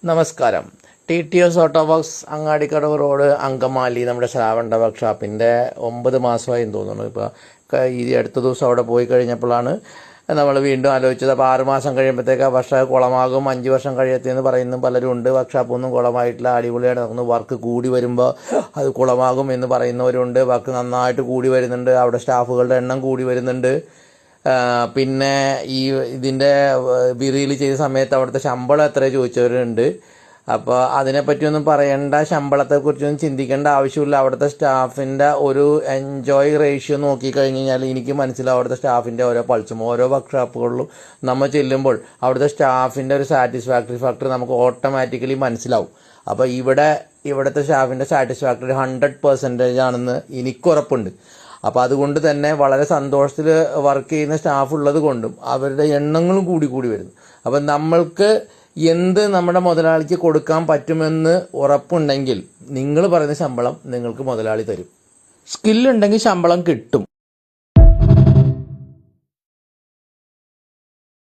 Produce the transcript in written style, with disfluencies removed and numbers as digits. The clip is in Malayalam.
നമസ്കാരം. TTS auto works Angadikkadavu road Angamaly നമ്മുടെ ശ്രാവൺ വർക്ക്ഷോപ്പിൻ്റെ 9 മാസമായി തോന്നുന്നു. ഇപ്പോൾ ഈ അടുത്ത ദിവസം അവിടെ പോയി കഴിഞ്ഞപ്പോഴാണ് നമ്മൾ വീണ്ടും ആലോചിച്ചത്. അപ്പോൾ 6 മാസം കഴിയുമ്പോഴത്തേക്ക് ആ വർഷം കുളമാകും, 5 വർഷം കഴിയത്തേന്ന് പറയുന്ന പലരും ഉണ്ട്. വർക്ക്ഷോപ്പൊന്നും കുളമായിട്ടില്ല, അടിപൊളിയായിട്ട് നടക്കുന്നു. വർക്ക് കൂടി വരുമ്പോൾ അത് കുളമാകും എന്ന് പറയുന്നവരുണ്ട്. വർക്ക് നന്നായിട്ട് കൂടി വരുന്നുണ്ട്, അവിടെ സ്റ്റാഫുകളുടെ എണ്ണം കൂടി വരുന്നുണ്ട്. പിന്നെ ഇതിൻ്റെ ബിറിയിൽ ചെയ്ത സമയത്ത് അവിടുത്തെ ശമ്പളം എത്ര ചോദിച്ചവരുണ്ട്. അപ്പോൾ അതിനെപ്പറ്റിയൊന്നും പറയേണ്ട, ശമ്പളത്തെക്കുറിച്ചൊന്നും ചിന്തിക്കേണ്ട ആവശ്യമില്ല. അവിടുത്തെ സ്റ്റാഫിൻ്റെ ഒരു എൻജോയ് റേഷ്യോ നോക്കിക്കഴിഞ്ഞ് കഴിഞ്ഞാൽ എനിക്ക് മനസ്സിലാവും അവിടുത്തെ സ്റ്റാഫിൻ്റെ ഓരോ പൾസും. ഓരോ വർക്ക്ഷോപ്പുകളിലും നമ്മൾ ചെല്ലുമ്പോൾ അവിടുത്തെ സ്റ്റാഫിൻ്റെ ഒരു സാറ്റിസ്ഫാക്ടറി ഫാക്ടർ നമുക്ക് ഓട്ടോമാറ്റിക്കലി മനസ്സിലാവും. അപ്പോൾ ഇവിടുത്തെ സ്റ്റാഫിൻ്റെ സാറ്റിസ്ഫാക്ടറി 100% ആണെന്ന് എനിക്കുറപ്പുണ്ട്. അപ്പോൾ അതുകൊണ്ട് തന്നെ വളരെ സന്തോഷത്തിൽ വർക്ക് ചെയ്യുന്ന സ്റ്റാഫ് ഉള്ളത് കൊണ്ടും അവരുടെ എണ്ണങ്ങളും കൂടി വരുന്നു. അപ്പം നമ്മൾക്ക് എന്ത് നമ്മുടെ മുതലാളിക്ക് കൊടുക്കാൻ പറ്റുമെന്ന് ഉറപ്പുണ്ടെങ്കിൽ നിങ്ങൾ പറയുന്ന ശമ്പളം നിങ്ങൾക്ക് മുതലാളി തരും. സ്കില്ലുണ്ടെങ്കിൽ ശമ്പളം കിട്ടും.